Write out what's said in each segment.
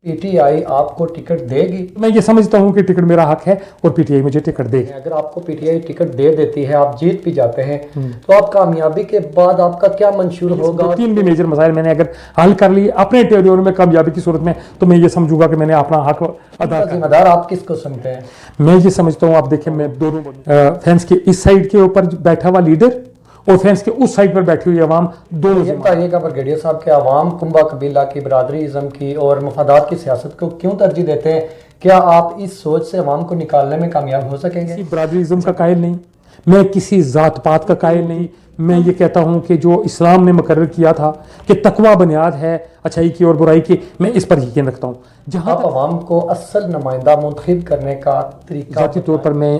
PTI आपको ticket देगी? मैं ये समझता हूँ कि टिकट मेरा हक है और पीटीआई मुझे टिकट देगी। अगर आपको पीटीआई टिकट दे देती है, आप जीत भी जाते हैं, तो आप कामयाबी के बाद आपका क्या मंशूर होगा? तीन भी मेजर मसाइल मैंने अगर हल कर लिए अपने टेरिटोरियल में कामयाबी की सूरत में, तो मैं ये समझूंगा कि मैंने अपना हक अदा किया। जिम्मेदार आप किसको समझते हैं? मैं ये समझता हूँ, आप देखें, मैं दोनों फेंस के इस साइड के ऊपर बैठा हुआ लीडर और फेंस के उस साइड पर बैठी हुई अवाम, दोनों। ये बताइएगा ब्रिगेडियर साहब के अवाम कुंबा कबीला की बरादरी इज़्म की और मफादात की सियासत को क्यों तरजीह देते हैं? क्या आप इस सोच से अवाम को निकालने में कामयाब हो सकेंगे? किसी बरादरी इज़्म का कायल नहीं, मैं किसी जात पात का कायल नहीं। मैं ये कहता हूँ कि जो इस्लाम ने मुकर्रर किया था कि तकवा बुनियाद है अच्छाई की और बुराई की, मैं इस पर यकीन रखता हूँ। जहाँ आप अवाम को असल नुमाइंदा मुंतखब करने का तरीका, ज़ाती तौर पर मैं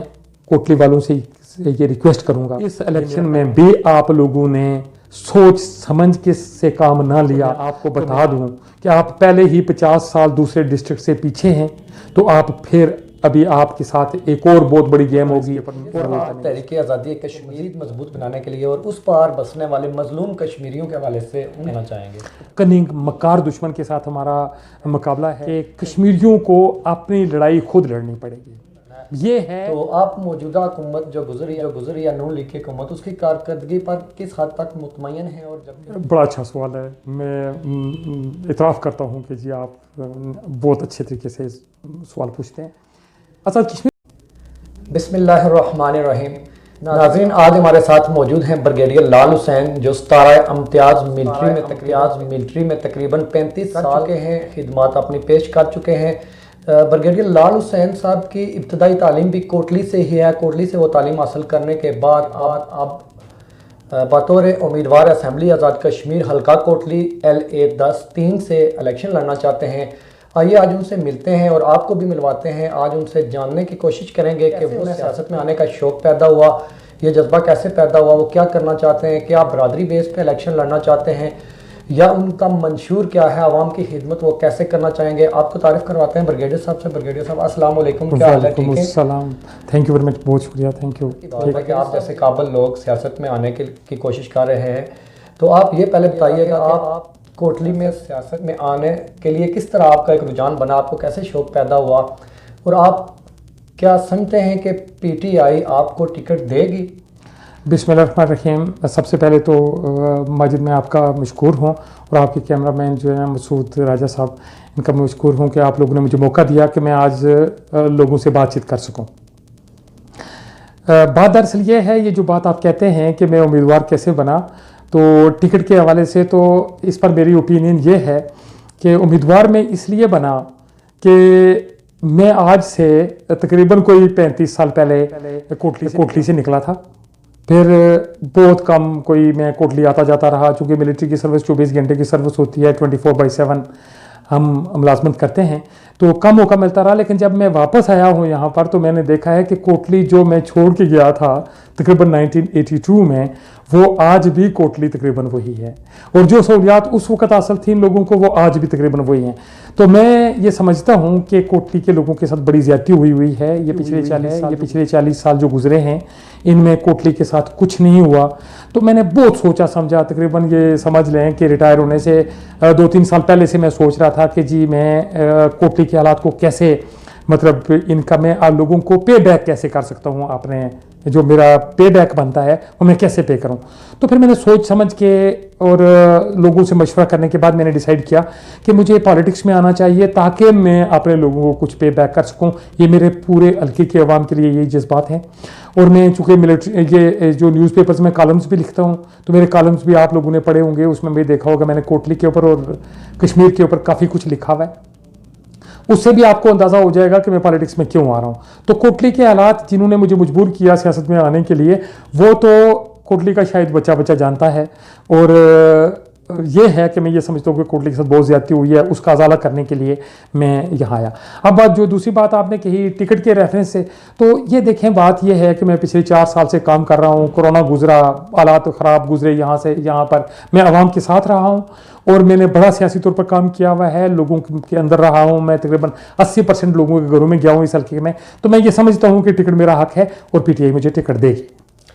कोटली वालों से ये रिक्वेस्ट करूंगा, इस इलेक्शन में भी आप लोगों ने सोच समझ के से काम ना लिया। आपको बता दूं कि आप पहले ही 50 साल दूसरे डिस्ट्रिक्ट से पीछे हैं, तो आप फिर अभी आपके साथ एक और बहुत बड़ी गेम होगी। और आप तहरीक आज़ादी कश्मीर मजबूत बनाने के लिए और उस पार बसने वाले मजलूम कश्मीरियों के हवाले से कहना चाहेंगे? कनिंग मक्कार दुश्मन के साथ हमारा मुकाबला है कि कश्मीरियों को अपनी लड़ाई खुद लड़नी पड़ेगी। ये है तो आप मौजूदा हुकूमत जो गुजरी या नून लीग की हुकूमत, उसकी कारकर्दगी पर किस हद तक मुतमयन है? और जब बड़ा अच्छा सवाल है, मैं इतराफ़ करता हूँ कि जी आप बहुत अच्छे तरीके से सवाल पूछते हैं। अच्छा, कश्मीर। बिस्मिल्लाहिर्रहमानिर्रहीम। नाज़रीन, आज हमारे साथ मौजूद हैं ब्रिगेडियर लाल हुसैन, जो 17 इम्तियाज़ मिलिट्री में तकरीबन 35 साल के हैं, खिदमात अपनी पेश कर चुके हैं। ब्रिगेडियर लाल हुसैन साहब की इब्तदाई तालीम भी कोटली से ही है। कोटली से वो तालीम हासिल करने के बाद आप बतौर उम्मीदवार असम्बली आज़ाद कश्मीर हल्का कोटली LA-10-3 से इलेक्शन लड़ना चाहते हैं। आइए आज उनसे मिलते हैं और आपको भी मिलवाते हैं। आज उनसे जानने की कोशिश करेंगे कि वो सियासत में आने का शौक़ पैदा हुआ, ये जज्बा कैसे पैदा हुआ, वो क्या करना चाहते हैं, क्या बरादरी बेस पे इलेक्शन लड़ना चाहते हैं या उनका मंशूर क्या है, आवाम की खिदमत वो कैसे करना चाहेंगे। आपको तारीफ करवाते हैं ब्रिगेडियर साहब से। ब्रिगेडियर साहब, अस्सलाम वालेकुम, क्या हाल है? ठीक है, सलाम, थैंक यू वेरी मच, बहुत शुक्रिया, थैंक यू। कि आप जैसे काबिल लोग सियासत में आने की कोशिश कर रहे हैं, तो आप ये पहले बताइएगा आप कोटली में सियासत में आने के लिए किस तरह आपका एक रुझान बना, आपको कैसे शौक़ पैदा हुआ और आप क्या समझते हैं कि PTI आपको टिकट देगी? बिस्मिल्लाहिर्रहमानिर्रहीम। सबसे पहले तो माजिद मैं आपका मशकूर हूँ और आपके कैमरामैन जो है मसूद राजा साहब, इनका मैं मशकूर हूँ कि आप लोगों ने मुझे मौका दिया कि मैं आज लोगों से बातचीत कर सकूँ। बात दरअसल ये है, ये जो बात आप कहते हैं कि मैं उम्मीदवार कैसे बना, तो टिकट के हवाले से तो इस पर मेरी ओपिनियन ये है कि उम्मीदवार मैं इसलिए बना कि मैं आज से तकरीबन कोई 35 साल पहले कोटली से निकला था। फिर बहुत कम कोई मैं कोटली आता जाता रहा, चूँकि मिलिट्री की सर्विस 24 घंटे की सर्विस होती है, 24/7 हम मुलाजमत करते हैं, तो कम मौका मिलता रहा। लेकिन जब मैं वापस आया हूँ यहाँ पर, तो मैंने देखा है कि कोटली जो मैं छोड़ के गया था तकरीबन 1982 में, वो आज भी कोटली तकरीबन वही है और जो सहूलियात उस वक़्त हासिल थी लोगों को, वो आज भी तकरीबन वही हैं। तो मैं ये समझता हूँ कि कोटली के लोगों के साथ बड़ी ज़्यादती हुई है। ये पिछले 40 साल जो गुजरे हैं, इनमें कोटली के साथ कुछ नहीं हुआ। तो मैंने बहुत सोचा समझा, तकरीबन ये समझ लें कि रिटायर होने से 2-3 साल पहले से मैं सोच रहा था कि जी मैं कोटली के हालात को कैसे, मतलब इनका मैं लोगों को पे बैक कैसे कर सकता हूँ, अपने जो मेरा पे बैक बनता है वो मैं कैसे पे करूँ। तो फिर मैंने सोच समझ के और लोगों से मशवरा करने के बाद मैंने डिसाइड किया कि मुझे पॉलिटिक्स में आना चाहिए ताकि मैं अपने लोगों को कुछ पे बैक कर सकूँ। ये मेरे पूरे हल्के के अवाम के लिए यही जज्बात हैं। और मैं चूँकि मिलिट्री ये जो न्यूज़पेपर्स में कॉलम्स भी लिखता हूँ, तो मेरे कॉलम्स भी आप लोगों ने पढ़े होंगे, उसमें भी देखा होगा मैंने कोटली के ऊपर और कश्मीर के ऊपर काफ़ी कुछ लिखा हुआ है। उससे भी आपको अंदाज़ा हो जाएगा कि मैं पॉलिटिक्स में क्यों आ रहा हूँ। तो कोटली के हालात जिन्होंने मुझे मजबूर किया सियासत में आने के लिए, वो तो कोटली का शायद बच्चा जानता है। और ये है कि मैं ये समझता हूँ कि कोटली के साथ बहुत ज़्यादती हुई है, उसका अजाला करने के लिए मैं यहाँ आया। अब बात जो दूसरी बात आपने कही टिकट के रेफरेंस से, तो ये देखें, बात ये है कि मैं पिछले 4 साल से काम कर रहा हूँ। कोरोना गुजरा, हालात ख़राब गुजरे, यहाँ से यहाँ पर मैं आवाम के साथ रहा हूँ और मैंने बड़ा सियासी तौर पर काम किया हुआ है, लोगों के अंदर रहा हूँ। मैं तकरीबन 80% लोगों के घरों में गया हूँ इस हल्के में। तो मैं ये समझता हूँ कि टिकट मेरा हक है और PTI मुझे टिकट देगी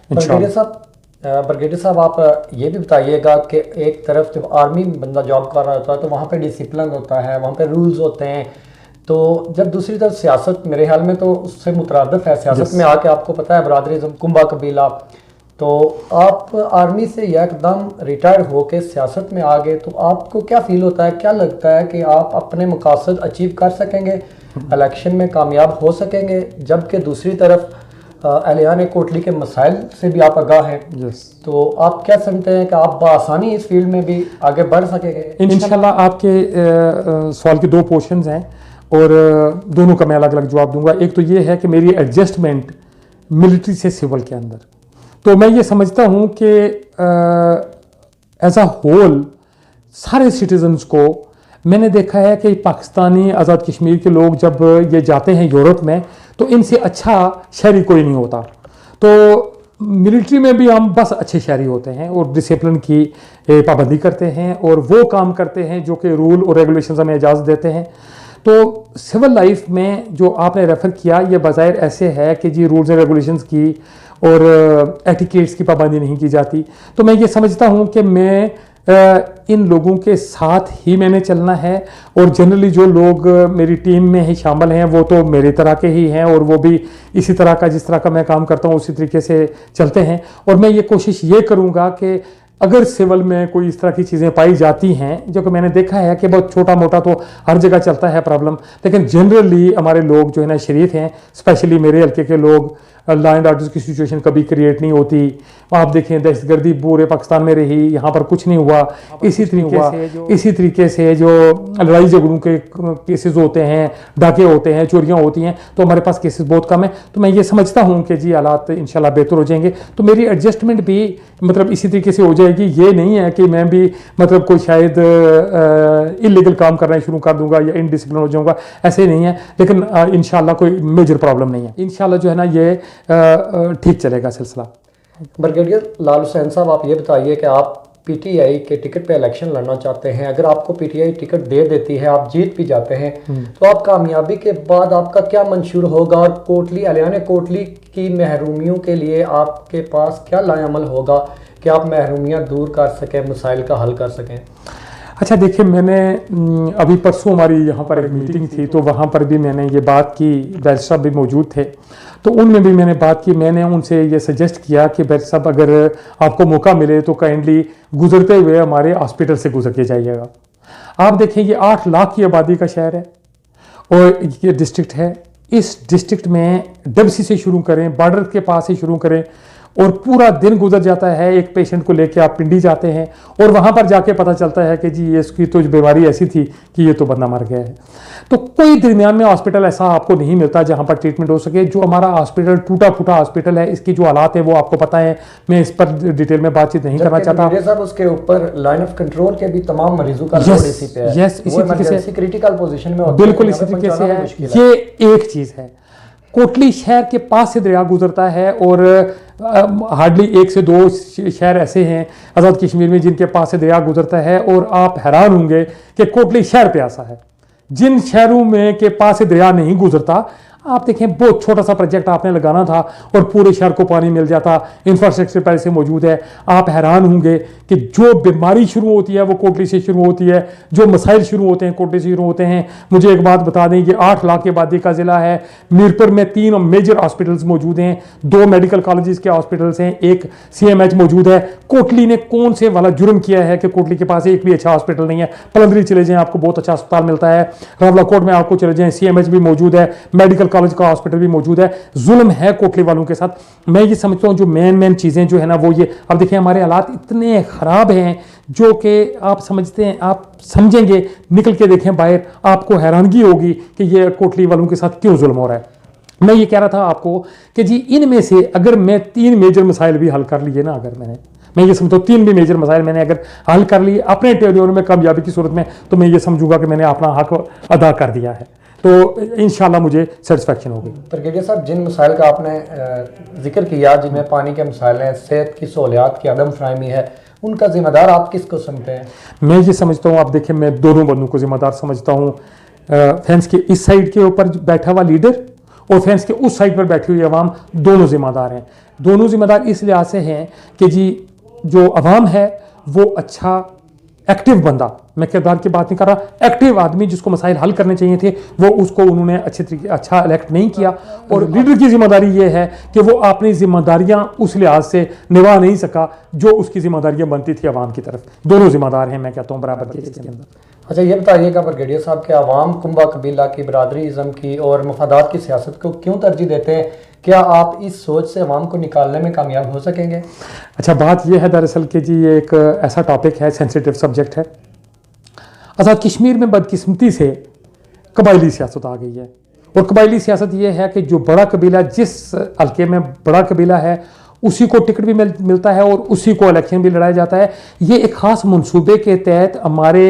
इंशाअल्लाह। साहब, ब्रिगेडियर साहब, आप ये भी बताइएगा कि एक तरफ जब आर्मी में बंदा जॉब कर रहा होता है तो वहाँ पे डिसिप्लिन होता है, वहाँ पे रूल्स होते हैं, तो जब दूसरी तरफ सियासत, मेरे ख्याल में तो उससे मुतरादिफ है, सियासत में आके आपको पता है बरादरीज़म, कुंबा कबीला, तो आप आर्मी से एकदम रिटायर होके सियासत में आ गए, तो आपको क्या फील होता है, क्या लगता है कि आप अपने मकासद अचीव कर सकेंगे, इलेक्शन में कामयाब हो सकेंगे, जबकि दूसरी तरफ अहलियान कोटली के मसाइल से भी आप आगाह हैं? तो आप क्या समझते हैं कि आप बआसानी इस फील्ड में भी आगे बढ़ सकेंगे? इंशाल्लाह आपके सवाल के दो पोर्शंस हैं और दोनों का मैं अलग अलग जवाब दूंगा। एक तो ये है कि मेरी एडजस्टमेंट मिलिट्री से सिविल के अंदर, तो मैं ये समझता हूँ कि एज अ होल सारे सिटीजन्स को मैंने देखा है कि पाकिस्तानी आज़ाद कश्मीर के लोग जब ये जाते हैं यूरोप में तो इनसे अच्छा शहरी कोई नहीं होता। तो मिलिट्री में भी हम बस अच्छे शहरी होते हैं और डिसिप्लिन की पाबंदी करते हैं और वो काम करते हैं जो कि रूल और रेगुलेशंस हमें इजाज़त देते हैं। तो सिविल लाइफ में जो आपने रेफ़र किया ये बज़ाहिर ऐसे है कि जी रूल्स एंड रेगुलेशंस की और एटिकेट्स की पाबंदी नहीं की जाती। तो मैं ये समझता हूँ कि मैं इन लोगों के साथ ही मैंने चलना है और जनरली जो लोग मेरी टीम में ही शामिल हैं वो तो मेरी तरह के ही हैं और वो भी इसी तरह का, जिस तरह का मैं काम करता हूँ उसी तरीके से चलते हैं। और मैं ये कोशिश ये करूँगा कि अगर सिविल में कोई इस तरह की चीज़ें पाई जाती हैं, जो कि मैंने देखा है कि बहुत छोटा मोटा तो हर जगह चलता है प्रॉब्लम, लेकिन जनरली हमारे लोग जो है ना शरीफ हैं, स्पेशली मेरे हल्के के लोग, लॉ एंड ऑर्डर की सिचुएशन कभी क्रिएट नहीं होती। आप देखें दहशतगर्दी पूरे पाकिस्तान में रही, यहाँ पर कुछ नहीं हुआ। इसी तरीके से जो लड़ाई झगड़ों के केसेस होते हैं, डाके होते हैं, चोरियाँ होती हैं, तो हमारे पास केसेस बहुत कम है। तो मैं ये समझता हूँ कि जी हालात इंशाल्लाह बेहतर हो जाएंगे। तो मेरी एडजस्टमेंट भी मतलब इसी तरीके से हो जाएगी। ये नहीं है कि मैं भी मतलब कोई शायद इलीगल काम करना शुरू कर दूंगा या इनडिसिप्लिन हो जाऊंगा, ऐसे नहीं है। लेकिन इंशाल्लाह कोई मेजर प्रॉब्लम नहीं है। इंशाल्लाह जो है ना ये ठीक चलेगा सिलसिला। ब्रिगेडियर लाल हुसैन साहब, आप ये बताइए कि आप पीटीआई के टिकट पे इलेक्शन लड़ना चाहते हैं, अगर आपको पीटीआई टिकट दे देती है, आप जीत भी जाते हैं, तो आप कामयाबी के बाद आपका क्या मंशूर होगा और कोटली, अहलियान कोटली की महरूमियों के लिए आपके पास क्या लाएअमल होगा कि आप महरूमियाँ दूर कर सकें, मसाइल का हल कर सकें? अच्छा देखिए, मैंने अभी परसों हमारी यहाँ पर एक मीटिंग थी तो वहाँ पर भी मैंने ये बात की, बैरिस्टर साहब भी मौजूद थे, तो उनमें भी मैंने बात की। मैंने उनसे ये सजेस्ट किया कि बैरिस्टर साहब अगर आपको मौका मिले तो काइंडली गुजरते हुए हमारे हॉस्पिटल से गुजर के जाइएगा। आप देखें ये 8 लाख की आबादी का शहर है और ये डिस्ट्रिक्ट है। इस डिस्ट्रिक्ट में डबसी से शुरू करें, बॉर्डर के पास से शुरू करें और पूरा दिन गुजर जाता है। एक पेशेंट को लेके आप पिंडी जाते हैं और वहाँ पर जाके पता चलता है कि जी ये इसकी तो बीमारी ऐसी थी कि ये तो बंदा मर गया है। तो कोई दरमियान में हॉस्पिटल ऐसा आपको नहीं मिलता जहाँ पर ट्रीटमेंट हो सके। जो हमारा हॉस्पिटल टूटा फूटा हॉस्पिटल है, इसकी जो हालात है वो आपको पता है, मैं इस पर डिटेल में बातचीत नहीं करना चाहता। साहब उसके ऊपर लाइन ऑफ कंट्रोल के भी तमाम मरीजों का लोड इसी पे है। यस, इसी तरीके से क्रिटिकल पोजीशन में होता है, बिल्कुल इसी तरीके से है। ये एक चीज़ है। कोटली शहर के पास से दरिया गुजरता है और हार्डली 1 से 2 शहर ऐसे हैं आज़ाद कश्मीर में जिनके पास से दरिया गुजरता है और आप हैरान होंगे कि कोटली शहर प्यासा है। जिन शहरों में के पास से दरिया नहीं गुजरता, आप देखें बहुत छोटा सा प्रोजेक्ट आपने लगाना था और पूरे शहर को पानी मिल जाता, इंफ्रास्ट्रक्चर पहले से मौजूद है। आप हैरान होंगे कि जो बीमारी शुरू होती है वो कोटली से शुरू होती है, जो मसाइल शुरू होते हैं कोटली से शुरू होते हैं। मुझे एक बात बता दें, ये 8 लाख की आबादी का ज़िला है। मीरपुर में 3 मेजर हॉस्पिटल्स मौजूद हैं, 2 मेडिकल कॉलेजेस के हॉस्पिटल्स हैं, एक CMH मौजूद है। कोटली ने कौन से वाला जुर्म किया है कि कोटली के पास एक भी अच्छा हॉस्पिटल नहीं है? पलंदरी चले जाएँ, आपको बहुत अच्छा अस्पताल मिलता है। रावलाकोट में आपको चले जाएँ, CMH भी मौजूद है, मेडिकल कॉलेज का हॉस्पिटल भी मौजूद है। जुल्म है कोटली वालों के साथ। मैं ये समझता हूँ जो मेन चीज़ें जो है ना वो ये, अब देखिए हमारे हालात इतने ख़राब हैं जो कि आप समझते हैं, आप समझेंगे, निकल के देखें बाहर, आपको हैरानगी होगी कि ये कोटली वालों के साथ क्यों जुल्म हो रहा है। मैं ये कह रहा था आपको कि जी इनमें से अगर मैं 3 मेजर मसाइल भी हल कर लिए ना, अगर मैं ये समझता हूँ 3 भी मेजर मसाइल मैंने अगर हल कर लिए अपने टेरिटोरी में कामयाबी की सूरत में, तो मैं ये समझूंगा कि मैंने अपना हक अदा कर दिया है। तो इंशाल्लाह मुझे सेटिस्फेक्शन होगी। ब्रिगेडियर साहब, जिन मसाइल का आपने जिक्र किया, जिनमें पानी के मसाइल हैं, सेहत की सहूलियात की अदम फ्राहमी है, उनका जिम्मेदार आप किसको समझते हैं? मैं ये समझता हूँ, आप देखें मैं दोनों बंदों को जिम्मेदार समझता हूँ। फेंस के इस साइड के ऊपर बैठा हुआ लीडर और फेंस के उस साइड पर बैठी हुई अवाम दोनों जिम्मेदार हैं। दोनों जिम्मेदार इस लिहाज से हैं कि जी जो अवाम है वो अच्छा एक्टिव बंदा, मैं किरदार की बात नहीं कर रहा, एक्टिव आदमी जिसको मसाइल हल करने चाहिए थे वो उसको उन्होंने अच्छे तरीके अच्छा इलेक्ट नहीं किया। और लीडर की जिम्मेदारी ये है कि वो अपनी जिम्मेदारियां उस लिहाज से निभा नहीं सका जो उसकी जिम्मेदारियां बनती थी अवाम की तरफ। दोनों जिम्मेदार हैं मैं कहता हूँ बराबर के इसके अंदर। अच्छा ये बताइएगा ब्रिगेडियर साहब कि अवाम कुंबा कबीला की बरादरीज़म की और मफादात की सियासत को क्यों तरजीह देते हैं? क्या आप इस सोच से अवाम को निकालने में कामयाब हो सकेंगे? अच्छा बात यह है दरअसल कि जी ये एक ऐसा टॉपिक है, सेंसिटिव सब्जेक्ट है। अच्छा कश्मीर में बदकिस्मती से कबायली सियासत आ गई है और कबायली सियासत ये है कि जो बड़ा कबीला, जिस हल्के में बड़ा कबीला है उसी को टिकट भी मिलता है और उसी को इलेक्शन भी लड़ाया जाता है। ये एक ख़ास मंसूबे के तहत हमारे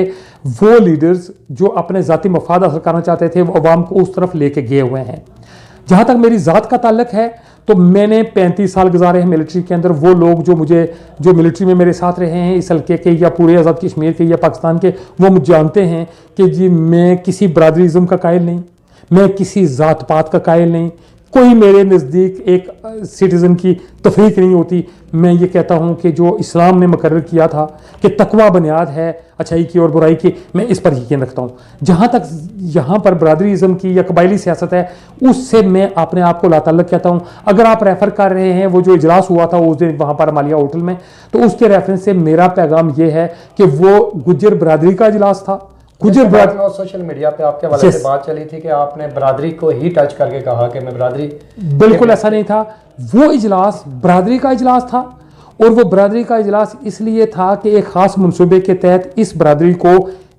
वो लीडर्स जो अपने ज़ाती मफाद हासिल करना चाहते थे वो अवाम को उस तरफ लेके गए हुए हैं। जहाँ तक मेरी ज़ात का ताल्लुक है तो मैंने 35 साल गुजारे हैं मिलिट्री के अंदर। वो लोग जो मिलिट्री में मेरे साथ रहे हैं इस हल्के के या पूरे आज़ाद कश्मीर के या पाकिस्तान के, वो मुझे जानते हैं कि जी मैं किसी बरादरीज़म का कायल नहीं, मैं किसी ज़ात पात का कायल नहीं, कोई मेरे नज़दीक एक सिटीज़न की तफरीक नहीं होती। मैं ये कहता हूँ कि जो इस्लाम ने मुकर्रर किया था कि तकवा बुनियाद है अच्छाई की और बुराई की, मैं इस पर यकीन रखता हूँ। जहाँ तक यहाँ पर बरादरीज़म की या कबायली सियासत है उससे मैं अपने आप को लाताल्लुक़ कहता हूँ। अगर आप रेफ़र कर रहे हैं वो जो इजलास हुआ था उस दिन वहाँ पर मालिया होटल में, तो उसके रेफरेंस से मेरा पैगाम ये है कि वो गुज्जर बरादरी का इजलास था। गुज्जर बरादरी और सोशल मीडिया पे आपके हवाले से बात चली थी कि आपने बरादरी को ही टच करके कहा कि मैं बरादरी, बिल्कुल ऐसा नहीं था। वो इजलास बरादरी का इजलास था और वो बरादरी का इजलास इसलिए था कि एक ख़ास मनसूबे के तहत इस बरादरी को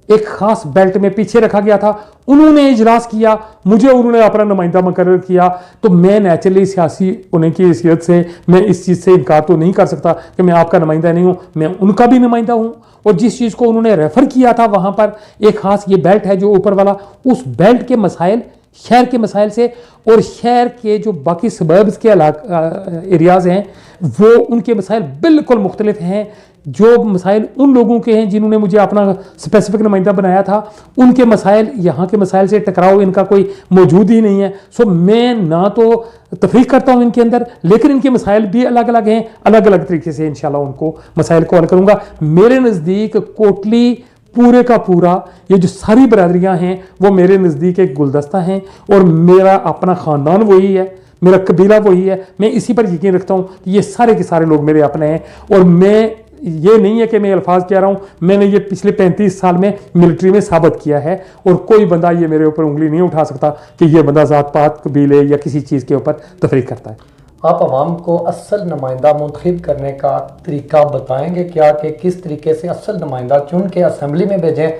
एक ख़ास बेल्ट में पीछे रखा गया था। उन्होंने इजलास किया, मुझे उन्होंने अपना नुमाइंदा मुकर्रर किया, तो मैं नेचुरली सियासी होने की हैसियत से मैं इस चीज़ से इनकार तो नहीं कर सकता कि मैं आपका नुमाइंदा नहीं हूँ, मैं उनका भी नुमाइंदा हूँ। और जिस चीज़ को उन्होंने रेफ़र किया था वहाँ पर एक ख़ास ये बेल्ट है जो ऊपर वाला, उस बेल्ट के मसाइल शहर के मसाइल से और शहर के जो बाकी सबर्ब्स के एरियाज़ हैं वो उनके मसाइल बिल्कुल मुख्तलिफ हैं। जो मसाइल उन लोगों के हैं जिन्होंने मुझे अपना स्पेसिफिक नुमाइंदा बनाया था, उनके मसाइल यहाँ के मसाइल से टकराव इनका कोई मौजूद ही नहीं है। सो मैं ना तो तफरीक करता हूँ इनके अंदर, लेकिन इनके मसाइल भी अलग अलग हैं, अलग अलग तरीके से इंशाल्लाह उनको मसाइल को हल करूँगा। मेरे नज़दीक कोटली पूरे का पूरा ये जो सारी बरादरियाँ हैं वो मेरे नज़दीक एक गुलदस्ता हैं और मेरा अपना ख़ानदान वही है, मेरा कबीला वही है। मैं इसी पर यकीन रखता हूँ कि ये सारे के सारे लोग मेरे अपने हैं। और मैं ये नहीं है कि मैं अल्फाज कह रहा हूँ, मैंने ये पिछले 35 साल में मिलिट्री में साबित किया है और कोई बंदा ये मेरे ऊपर उंगली नहीं उठा सकता कि ये बंदा ज़ात पात कबीले या किसी चीज़ के ऊपर तफरीक करता है। आप अवाम को असल नुमाइंदा मुंतखब करने का तरीका बताएंगे क्या, कि किस तरीके से असल नुमाइंदा चुन के असम्बली में भेजें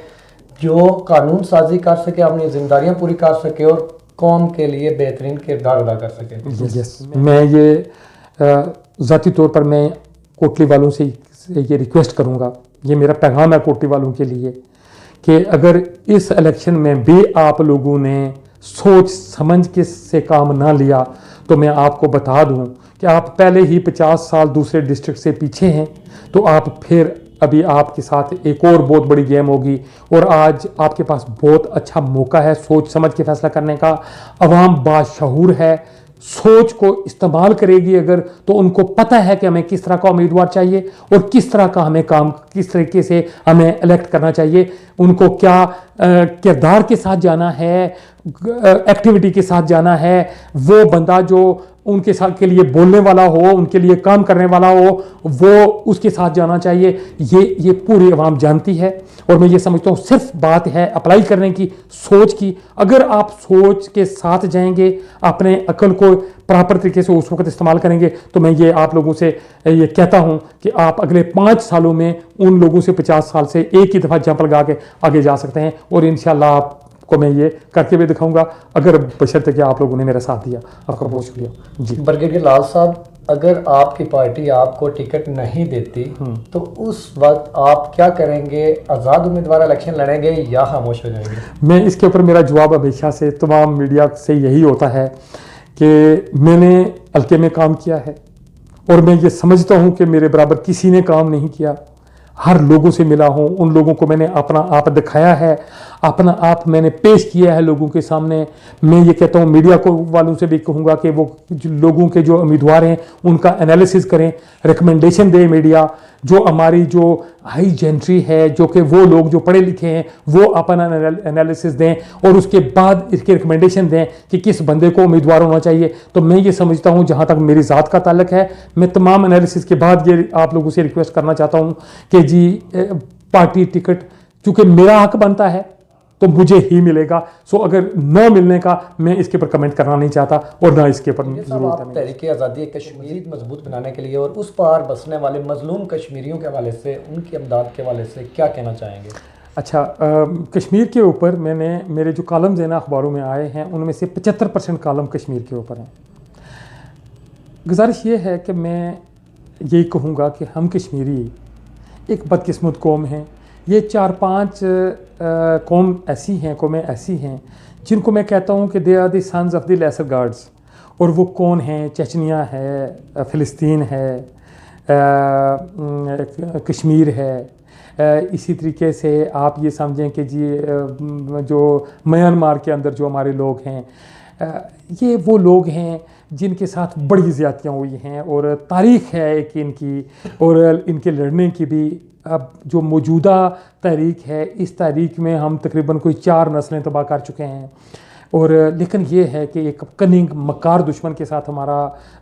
जो कानून साजी कर सके, अपनी जिम्मेदारियाँ पूरी कर सके और कौम के लिए बेहतरीन किरदार अदा कर सके? मैं ये ज़ाती तौर पर मैं कोटली वालों से ये रिक्वेस्ट करूँगा, ये मेरा पैगाम है कोटली वालों के लिए कि अगर इस इलेक्शन में भी आप लोगों ने सोच समझ के से काम ना लिया तो मैं आपको बता दूं कि आप पहले ही 50 साल दूसरे डिस्ट्रिक्ट से पीछे हैं, तो आप फिर अभी आपके साथ एक और बहुत बड़ी गेम होगी। और आज आपके पास बहुत अच्छा मौका है सोच समझ के फैसला करने का। अवाम बाशऊर है, सोच को इस्तेमाल करेगी अगर, तो उनको पता है कि हमें किस तरह का उम्मीदवार चाहिए और किस तरह का हमें काम किस तरीके से हमें इलेक्ट करना चाहिए। उनको क्या किरदार के साथ जाना है, एक्टिविटी के साथ जाना है, वो बंदा जो उनके साथ के लिए बोलने वाला हो, उनके लिए काम करने वाला हो, वो उसके साथ जाना चाहिए। ये पूरी आवाम जानती है और मैं ये समझता हूँ सिर्फ बात है अप्लाई करने की, सोच की। अगर आप सोच के साथ जाएंगे, अपने अकल को प्रॉपर तरीके से उस वक्त इस्तेमाल करेंगे, तो मैं ये आप लोगों से ये कहता हूँ कि आप अगले 5 सालों में उन लोगों से 50 साल से एक ही दफ़ा जंप लगा के आगे जा सकते हैं। और इंशाल्लाह आपको मैं ये करके भी दिखाऊंगा, अगर बशर्ते कि आप लोगों ने मेरा साथ दिया। आपका बहुत शुक्रिया जी। ब्रिगेडियर लाल साहब, अगर आपकी पार्टी आपको टिकट नहीं देती तो उस वक्त आप क्या करेंगे? आज़ाद उम्मीदवार इलेक्शन लड़ेंगे या खामोश हो जाएंगे? मैं इसके ऊपर मेरा जवाब हमेशा से तमाम मीडिया से यही होता है कि मैंने हल्के में काम किया है और मैं ये समझता हूँ कि मेरे बराबर किसी ने काम नहीं किया। हर लोगों से मिला हूँ, उन लोगों को मैंने अपना आप दिखाया है, अपना आप मैंने पेश किया है लोगों के सामने। मैं ये कहता हूँ मीडिया को वालों से भी कहूँगा कि वो लोगों के जो उम्मीदवार हैं उनका एनालिसिस करें, रिकमेंडेशन दे मीडिया। जो हमारी जो हाई जेंट्री है, जो कि वो लोग जो पढ़े लिखे हैं, वो अपना एनालिसिस दें और उसके बाद इसके रिकमेंडेशन दें कि किस बंदे को उम्मीदवार होना चाहिए। तो मैं ये समझता हूँ, जहाँ तक मेरी ज़ात का ताल्लुक है, मैं तमाम एनालिसिस के बाद ये आप लोगों से रिक्वेस्ट करना चाहता हूँ कि जी पार्टी टिकट चूँकि मेरा हक बनता है तो मुझे ही मिलेगा। सो अगर न मिलने का मैं इसके ऊपर कमेंट करना नहीं चाहता और ना इसके ऊपर जरूरत है। तहरीक आज़ादी कश्मीर मजबूत बनाने के लिए और उस पार बसने वाले मजलूम कश्मीरियों के हवाले से, उनकी अमदाद के हवाले से क्या कहना चाहेंगे? अच्छा, कश्मीर के ऊपर मेरे जो कॉलम्स हैं ना अखबारों में आए हैं, उनमें से 75% कॉलम कश्मीर के ऊपर हैं। गुजारिश ये है कि मैं यही कहूँगा कि हम कश्मीरी एक बदकिस्मत कौम हैं। ये 4-5 कौमें ऐसी हैं जिनको मैं कहता हूँ कि they are the sons of the lesser gods. और वो कौन हैं? चचनिया है, फ़िलिस्तीन है, कश्मीर है। इसी तरीके से आप ये समझें कि जी जो म्यांमार के अंदर जो हमारे लोग हैं, ये वो लोग हैं जिनके साथ बड़ी ज़्यादतियाँ हुई हैं और तारीख़ है एक इनकी, और इनके लड़ने की भी। अब जो मौजूदा तारीख़ है, इस तारीख़ में हम तकरीबन कोई 4 नस्लें तबाह कर चुके हैं। और लेकिन ये है कि एक कनिंग मकार दुश्मन के साथ हमारा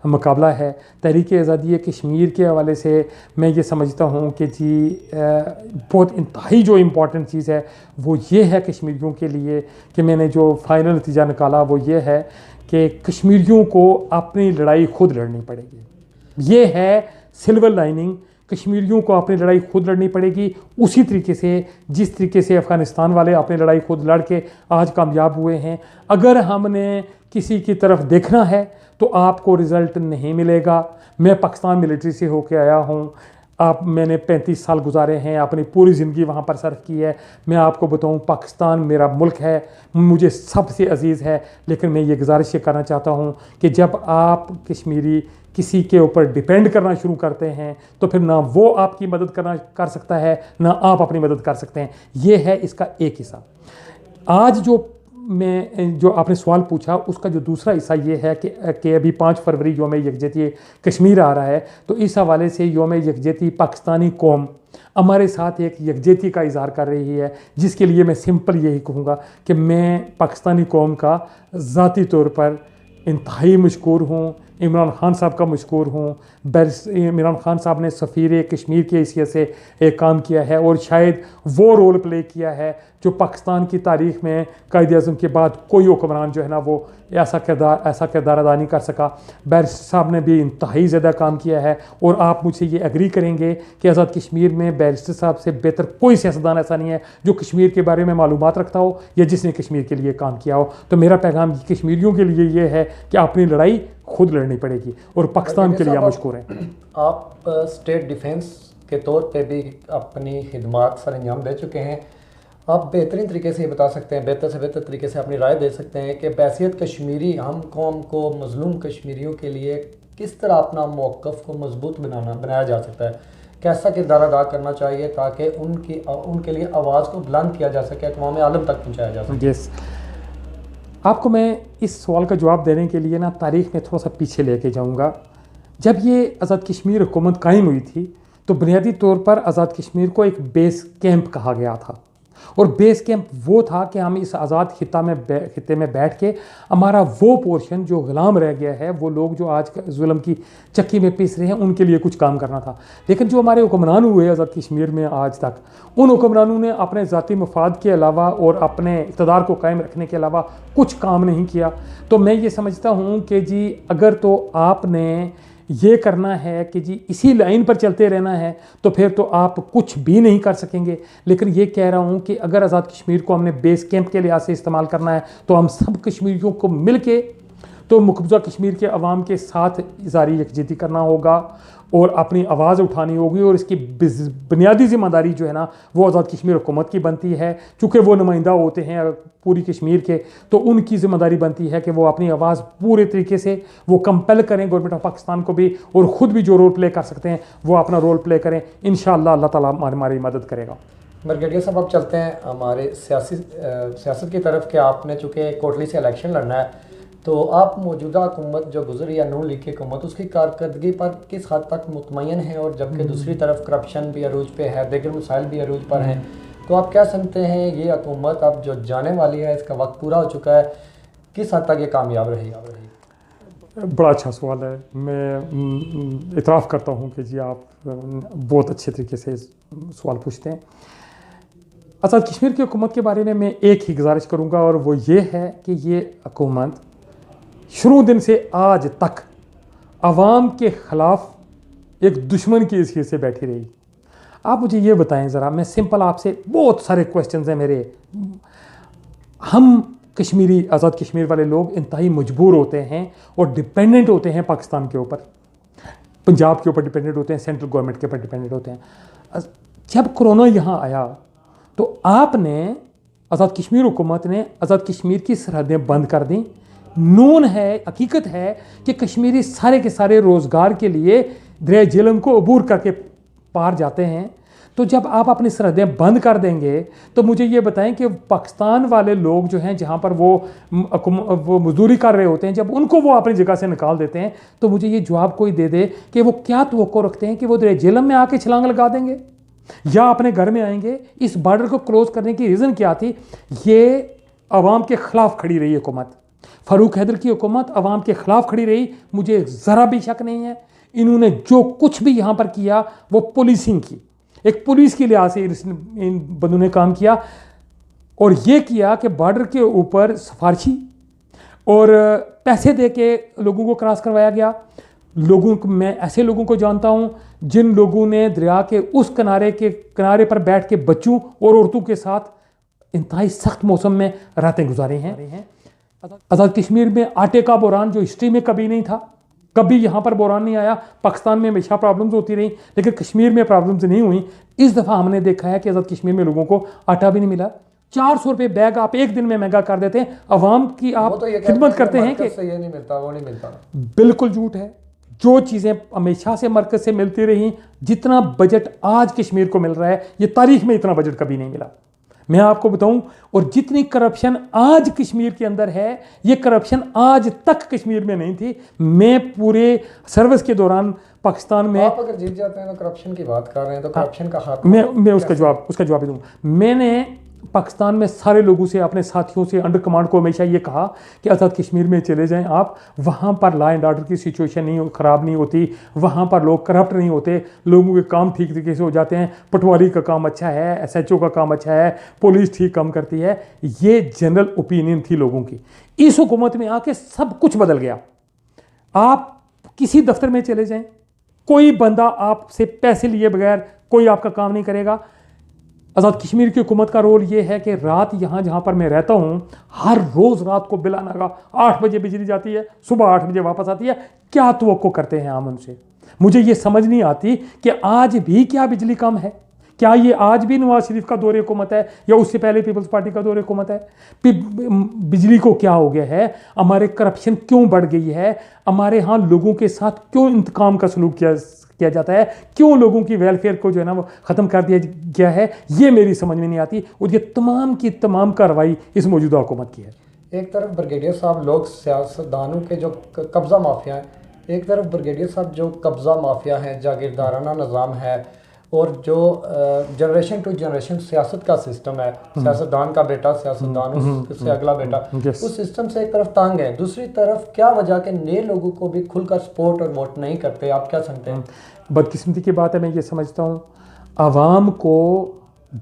मुकाबला है। तहरीक आज़ादी कश्मीर के हवाले से मैं ये समझता हूँ कि जी बहुत इंतहाई जो इम्पॉर्टेंट चीज़ है वो ये है कश्मीरियों के लिए कि मैंने जो फ़ाइनल नतीजा निकाला वो ये है कि कश्मीरियों को अपनी लड़ाई खुद लड़नी पड़ेगी। ये है सिल्वर लाइनिंग। कश्मीरियों को अपनी लड़ाई खुद लड़नी पड़ेगी, उसी तरीके से जिस तरीके से अफ़गानिस्तान वाले अपनी लड़ाई खुद लड़ के आज कामयाब हुए हैं। अगर हमने किसी की तरफ देखना है तो आपको रिज़ल्ट नहीं मिलेगा। मैं पाकिस्तान मिलिट्री से होके आया हूँ। मैंने 35 साल गुजारे हैं, अपनी पूरी ज़िंदगी वहाँ पर सर्व की है। मैं आपको बताऊँ, पाकिस्तान मेरा मुल्क है, मुझे सबसे अजीज़ है। लेकिन मैं ये गुजारिश करना चाहता हूँ कि जब आप कश्मीरी किसी के ऊपर डिपेंड करना शुरू करते हैं तो फिर ना वो आपकी मदद कर सकता है, ना आप अपनी मदद कर सकते हैं। ये है इसका एक हिस्सा। आज जो आपने सवाल पूछा उसका जो दूसरा हिस्सा ये है कि अभी 5 फरवरी योम यकजहती कश्मीर आ रहा है, तो इस हवाले से योम यकजहती पाकिस्तानी कौम हमारे साथ एक यकजहती का इज़हार कर रही है, जिसके लिए मैं सिंपल यही कहूँगा कि मैं पाकिस्तानी कौम का ज़ाती तौर पर इंतहाई मशकूर हूँ। इमरान खान साहब का मशकूर हूँ। इमरान खान साहब ने सफ़ीर कश्मीर की हैसियत से एक काम किया है और शायद वो रोल प्ले किया है जो पाकिस्तान की तारीख़ में कायद-ए-आज़म के बाद कोई हुक्मरान जो है ना वो ऐसा किरदार अदा नहीं कर सका। बैरिस्टर साहब ने भी इंतहाई ज़्यादा काम किया है और आप मुझसे ये एग्री करेंगे कि आज़ाद कश्मीर में बैरिस्टर साहब से बेहतर कोई सियासतदान ऐसा नहीं है जो कश्मीर के बारे में मालूमात रखता हो या जिसने कश्मीर के लिए काम किया हो। तो मेरा पैगाम कश्मीरियों के लिए ये है कि अपनी लड़ाई खुद लड़नी पड़ेगी और पाकिस्तान के लिए मशकूर हैं। आप स्टेट डिफेंस के तौर पे भी अपनी खिदमात सर अंजाम दे चुके हैं। आप बेहतरीन तरीके से ये बता सकते हैं, बेहतर से बेहतर तरीके से अपनी राय दे सकते हैं कि बैसियत कश्मीरी हम कौम को मजलूम कश्मीरियों के लिए किस तरह अपना मौक़िफ़ को मजबूत बनाया जा सकता है, कैसा किरदार अदा करना चाहिए ताकि उनके लिए आवाज़ को बुलंद किया जा सके, अक़वाम आलम तक पहुँचाया जा सके। यस, आपको मैं इस सवाल का जवाब देने के लिए ना तारीख़ में थोड़ा सा पीछे लेके जाऊँगा। जब ये आज़ाद कश्मीर हुकूमत कायम हुई थी तो बुनियादी तौर पर आज़ाद कश्मीर को एक बेस कैंप कहा गया था और बेस कैंप वो था कि हम इस आज़ाद खित्ते में बैठ के हमारा वो पोर्शन जो ग़ुलाम रह गया है, वो लोग जो आज जुल्म की चक्की में पीस रहे हैं, उनके लिए कुछ काम करना था। लेकिन जो हमारे हुक्मरान हुए आज़ाद कश्मीर में आज तक, उन हुक्मरानों ने अपने ज़ाती मफाद के अलावा और अपने इक़्तिदार को कायम रखने के अलावा कुछ काम नहीं किया। तो मैं ये समझता हूँ कि जी अगर तो आपने ये करना है कि जी इसी लाइन पर चलते रहना है तो फिर तो आप कुछ भी नहीं कर सकेंगे। लेकिन ये कह रहा हूँ कि अगर आज़ाद कश्मीर को हमने बेस कैंप के लिहाज से इस्तेमाल करना है तो हम सब कश्मीरियों को मिल के तो मकबूजा कश्मीर के अवाम के साथ इज़हारी यकजहती करना होगा और अपनी आवाज़ उठानी होगी और इसकी बुनियादी ज़िम्मेदारी जो है ना वो आज़ाद कश्मीर हुकूमत की बनती है। चूँकि वो नुमाइंदा होते हैं पूरी कश्मीर के, तो उनकी ज़िम्मेदारी बनती है कि वो अपनी आवाज़ पूरे तरीके से वो कंपेल करें गवर्नमेंट ऑफ पाकिस्तान को भी, और ख़ुद भी जो रोल प्ले कर सकते हैं वो अपना रोल प्ले करें। इंशाअल्लाह अल्लाह ताला हमारी मदद करेगा। ब्रिगेडियर साहब अब चलते हैं हमारे सियासत की तरफ कि आपने चूँकि कोटली से इलेक्शन लड़ना है, तो आप मौजूदा हुकूमत जो गुजरी या नून लीग की हुकूमत उसकी कारकर्दगी पर किस हद तक मुतमयन है, और जबकि दूसरी तरफ करप्शन भी अरूज पे है, दीगर मसाइल भी अरूज पर हैं, तो आप क्या समझते हैं ये हुकूमत अब जो जाने वाली है, इसका वक्त पूरा हो चुका है, किस हद तक ये कामयाब रही? बड़ा अच्छा सवाल है। मैं इतराफ़ करता हूँ कि जी आप बहुत अच्छे तरीके से सवाल पूछते हैं। आज़ाद कश्मीर की हुकूमत के बारे में मैं एक ही गुजारिश करूँगा, और वो ये है कि ये हुकूमत शुरू दिन से आज तक आवाम के ख़िलाफ़ एक दुश्मन की हैसियत से बैठी रही। आप मुझे ये बताएं ज़रा, मैं सिंपल आपसे, बहुत सारे क्वेश्चंस हैं मेरे। हम कश्मीरी, आज़ाद कश्मीर वाले लोग इंतहाई मजबूर होते हैं और डिपेंडेंट होते हैं पाकिस्तान के ऊपर, पंजाब के ऊपर डिपेंडेंट होते हैं, सेंट्रल गवर्नमेंट के ऊपर डिपेंडेंट होते हैं। जब कोरोना यहाँ आया तो आपने, आज़ाद कश्मीर हुकूमत ने आज़ाद कश्मीर की सरहदें बंद कर दी। नून है, हकीकत है कि कश्मीरी सारे के सारे रोज़गार के लिए दरिया झेलम को अबूर करके पार जाते हैं। तो जब आप अपनी सरहदें बंद कर देंगे तो मुझे ये बताएं कि पाकिस्तान वाले लोग जो हैं, जहाँ पर वो मजदूरी कर रहे होते हैं, जब उनको वो अपनी जगह से निकाल देते हैं, तो मुझे ये जवाब कोई दे दे कि वो क्या तवक्को रखते हैं कि वो दरिया झेलम में आके छलांग लगा देंगे या अपने घर में आएंगे? इस बॉर्डर को क्लोज करने की रीज़न क्या थी? ये अवाम के ख़िलाफ़ खड़ी रही हुकूमत। फ़ारूक हैदर की हुकूमत अवाम के ख़िलाफ़ खड़ी रही, मुझे ज़रा भी शक नहीं है। इन्होंने जो कुछ भी यहाँ पर किया वो पुलिसिंग की, एक पुलिस की लिहाज से इन बंदों ने काम किया, और ये किया कि बॉर्डर के ऊपर सिफारशी और पैसे दे के लोगों को क्रॉस करवाया गया। मैं ऐसे लोगों को जानता हूँ जिन लोगों ने दरिया के उस किनारे पर बैठ के बच्चों और औरतों के साथ इंतहाई सख्त मौसम में रातें गुजारी हैं। आज़ाद कश्मीर में आटे का बुरान जो हिस्ट्री में कभी नहीं था, कभी यहाँ पर बुरान नहीं आया। पाकिस्तान में हमेशा प्रॉब्लम्स होती रही, लेकिन कश्मीर में प्रॉब्लम्स नहीं हुई। इस दफ़ा हमने देखा है कि आज़ाद कश्मीर में लोगों को आटा भी नहीं मिला। 400 रुपये बैग आप एक दिन में महंगा कर देते हैं, अवाम की आप खिदमत करते हैं कि ये नहीं मिलता, वो नहीं मिलता। बिल्कुल झूठ है। जो चीज़ें हमेशा से मरकज़ से मिलती रही, जितना बजट आज कश्मीर को मिल रहा है, ये तारीख में इतना बजट कभी नहीं मिला, मैं आपको बताऊं। और जितनी करप्शन आज कश्मीर के अंदर है, ये करप्शन आज तक कश्मीर में नहीं थी। मैं पूरे सर्विस के दौरान पाकिस्तान में, आप अगर जीत जाते हैं तो करप्शन की बात कर रहे हैं, तो करप्शन का हाथ, मैं उसका जवाब ही दूंगा। मैंने पाकिस्तान में सारे लोगों से, अपने साथियों से, अंडर कमांड को हमेशा ये कहा कि आज़ाद कश्मीर में चले जाएं आप, वहाँ पर लॉ एंड ऑर्डर की सिचुएशन ख़राब नहीं होती, वहाँ पर लोग करप्ट नहीं होते, लोगों के काम ठीक तरीके से हो जाते हैं, पटवारी का काम अच्छा है, SHO का काम अच्छा है, पुलिस ठीक काम करती है। ये जनरल ओपिनियन थी लोगों की। इस हुकूमत में आके सब कुछ बदल गया। आप किसी दफ्तर में चले जाएं, कोई बंदा आपसे पैसे लिए बगैर कोई आपका काम नहीं करेगा। आज़ाद कश्मीर की हुकूमत का रोल ये है कि रात यहाँ जहाँ पर मैं रहता हूँ, हर रोज़ रात को बिला नागा 8 बजे बिजली जाती है, सुबह 8 बजे वापस आती है। क्या तवक्को करते हैं हम उनसे? मुझे ये समझ नहीं आती कि आज भी क्या बिजली कम है? क्या ये आज भी नवाज शरीफ का दौरे हुकूमत है, या उससे पहले पीपल्स पार्टी का दौरे हुकूमत है? बिजली को क्या हो गया है? हमारे करप्शन क्यों बढ़ गई है? हमारे यहाँ लोगों के साथ क्यों इंतकाम का सलूक किया जाता है? क्यों लोगों की वेलफेयर को जो है ना वो ख़त्म कर दिया गया है? ये मेरी समझ में नहीं आती, और ये तमाम की तमाम कार्रवाई इस मौजूदा हुकूमत की है। एक तरफ ब्रिगेडियर साहब लोग सियासतदानों के जो कब्ज़ा माफिया हैं, एक तरफ ब्रिगेडियर साहब जो कब्ज़ा माफिया हैं, जागीरदाराना निज़ाम है, और जो जनरेशन टू जनरेशन सियासत का सिस्टम है, सियासतदान का बेटा सियासतदान, उससे अगला बेटा, उस सिस्टम से एक तरफ तंग है, दूसरी तरफ क्या वजह के नए लोगों को भी खुलकर सपोर्ट और वोट नहीं करते? आप क्या समझते हैं? बदकिस्मती की बात है, मैं ये समझता हूँ आवाम को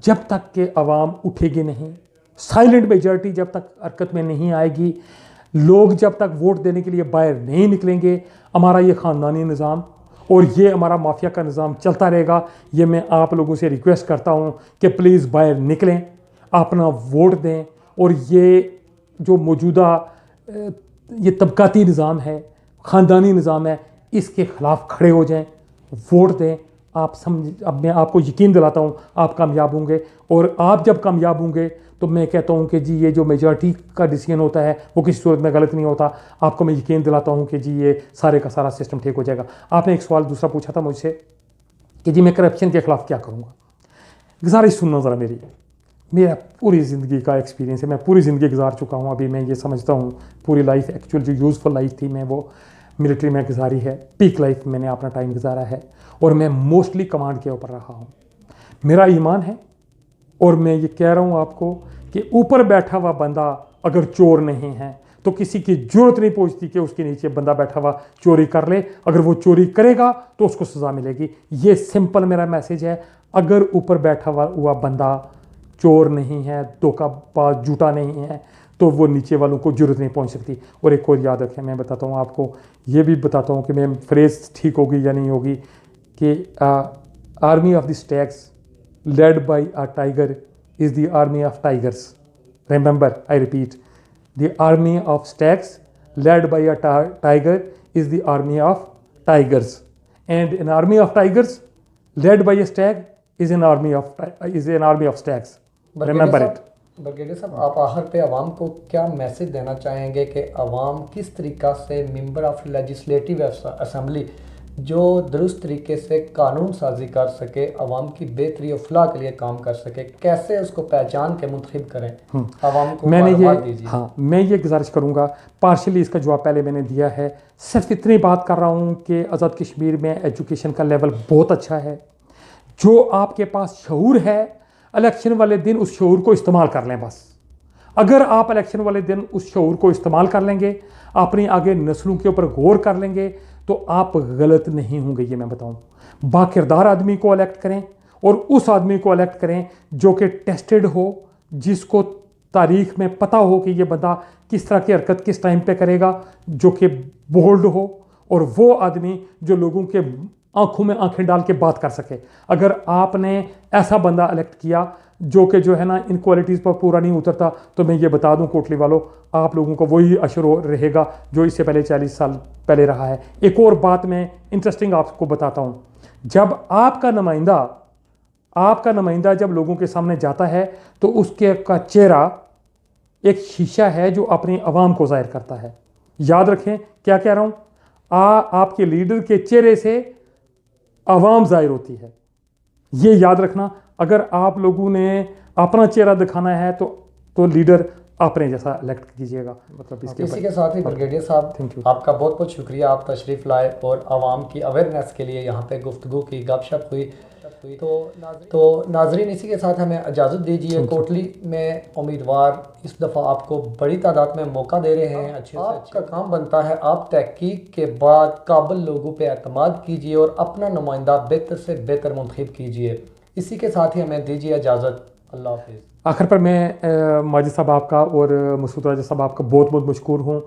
जब तक के आवाम उठेगी नहीं, साइलेंट मेजॉरिटी जब तक हरकत में नहीं आएगी, लोग जब तक वोट देने के लिए बाहर नहीं निकलेंगे, हमारा ये ख़ानदानी निज़ाम और ये हमारा माफिया का निज़ाम चलता रहेगा। ये मैं आप लोगों से रिक्वेस्ट करता हूँ कि प्लीज़ बाहर निकलें, अपना वोट दें, और ये जो मौजूदा ये तबकाती निज़ाम है, ख़ानदानी निज़ाम है, इसके ख़िलाफ़ खड़े हो जाएं, वोट दें। आप अब मैं आपको यकीन दिलाता हूँ आप कामयाब होंगे, और आप जब कामयाब होंगे तो मैं कहता हूँ कि जी ये जो मेजॉरिटी का डिसीजन होता है वो किसी सूरत में गलत नहीं होता। आपको मैं यकीन दिलाता हूँ कि जी ये सारे का सारा सिस्टम ठीक हो जाएगा। आपने एक सवाल दूसरा पूछा था मुझसे कि जी मैं करप्शन के ख़िलाफ़ क्या करूँगा। गुजारिश सुनना ज़रा मेरा पूरी ज़िंदगी का एक्सपीरियंस है, मैं पूरी ज़िंदगी गुजार चुका हूँ। अभी मैं ये समझता हूँ पूरी लाइफ एक्चुअल जो यूज़फुल लाइफ थी मैं वो मिलिट्री में गुजारी है, पीक लाइफ मैंने अपना टाइम गुजारा है और मैं मोस्टली कमांड के ऊपर रहा हूँ। मेरा ईमान है और मैं ये कह रहा हूँ आपको कि ऊपर बैठा हुआ बंदा अगर चोर नहीं है तो किसी की जरूरत नहीं पहुँचती कि उसके नीचे बंदा बैठा हुआ चोरी कर ले। अगर वो चोरी करेगा तो उसको सज़ा मिलेगी। ये सिंपल मेरा मैसेज है। अगर ऊपर बैठा हुआ बंदा चोर नहीं है, धोखाबाज, झूठा नहीं है, तो वो नीचे वालों को जरूरत नहीं पहुंच सकती। और एक और याद रखें, मैं बताता हूँ आपको, ये भी बताता हूँ कि मैं फ्रेज़ ठीक होगी या नहीं होगी कि army of the stags led by a tiger is the army of tigers. Remember, I repeat, the army of stags led by a tiger is the army of tigers and an army of tigers led by a Stag is an army of stags. Remember it. Brigadier साहब, आप आखिर पे आवाम को क्या message देना चाहेंगे कि आवाम किस तरीक़ा से मेंबर ऑफ लेजिस्लेटिव असेंबली जो दुरुस्त तरीके से कानून साजी कर सके, आवाम की बेहतरी और फलाह के लिए काम कर सके, कैसे उसको पहचान के मुंतखब करें? आवाम को मालूमात दीजिए। हाँ, मैं ये गुजारिश करूँगा, पार्शली इसका जवाब पहले मैंने दिया है। सिर्फ इतनी बात कर रहा हूँ कि आज़ाद कश्मीर में एजुकेशन का लेवल बहुत अच्छा है। जो आपके पास शऊर है, इलेक्शन वाले दिन उस शऊर को इस्तेमाल कर लें बस। अगर आप इलेक्शन वाले दिन उस शऊर को इस्तेमाल कर लेंगे, अपनी आगे नस्लों के ऊपर गौर कर लेंगे, तो आप गलत नहीं होंगे। ये मैं बताऊं, बाकिरदार आदमी को इलेक्ट करें और उस आदमी को इलेक्ट करें जो कि टेस्टेड हो, जिसको तारीख में पता हो कि ये बंदा किस तरह की हरकत किस टाइम पे करेगा, जो कि बोल्ड हो, और वो आदमी जो लोगों के आंखों में आंखें डाल के बात कर सके। अगर आपने ऐसा बंदा इलेक्ट किया जो कि जो है ना इन क्वालिटीज़ पर पूरा नहीं उतरता, तो मैं ये बता दूं कोटली वालों, आप लोगों को वही अशर रहेगा जो इससे पहले 40 साल पहले रहा है। एक और बात मैं इंटरेस्टिंग आपको बताता हूं, जब आपका नुमाइंदा जब लोगों के सामने जाता है तो उसके का चेहरा एक शीशा है जो अपनी आवाम को जाहिर करता है। याद रखें क्या कह रहा हूं, आपके लीडर के चेहरे से आवाम जाहिर होती है। ये याद रखना। अगर आप लोगों ने अपना चेहरा दिखाना है तो लीडर अपने जैसा इलेक्ट कीजिएगा। मतलब इसी के साथ ही ब्रिगेडियर साहब, थैंक यू, आपका बहुत बहुत शुक्रिया। आप तशरीफ़ लाए और आवाम की अवेयरनेस के लिए यहाँ पे गुफ्तगू की, गपशप हुई। तो नाजरीन, इसी के साथ हमें इजाज़त दीजिए। कोटली में उम्मीदवार इस दफ़ा आपको बड़ी तादाद में मौका दे रहे हैं। अच्छे से आपका काम बनता है, आप तहकीक के बाद काबिल लोगों पे एतमाद कीजिए और अपना नुमाइंदा बेहतर से बेहतर मुंतखब कीजिए। इसी के साथ ही हमें दीजिए इजाज़त। अल्लाह हाफिज़। आखिर पर मैं माजिद साहब आपका और मसूद राजा साहब आपका बहुत बहुत मशकूर हूँ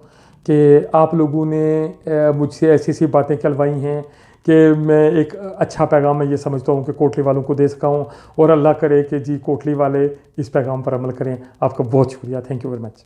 कि आप लोगों ने मुझसे ऐसी ऐसी बातें कहलवाई हैं कि मैं एक अच्छा पैगाम मैं ये समझता हूँ कि कोटली वालों को दे सका हूँ, और अल्लाह करे कि जी कोटली वाले इस पैगाम पर अमल करें। आपका बहुत शुक्रिया। Thank you very much.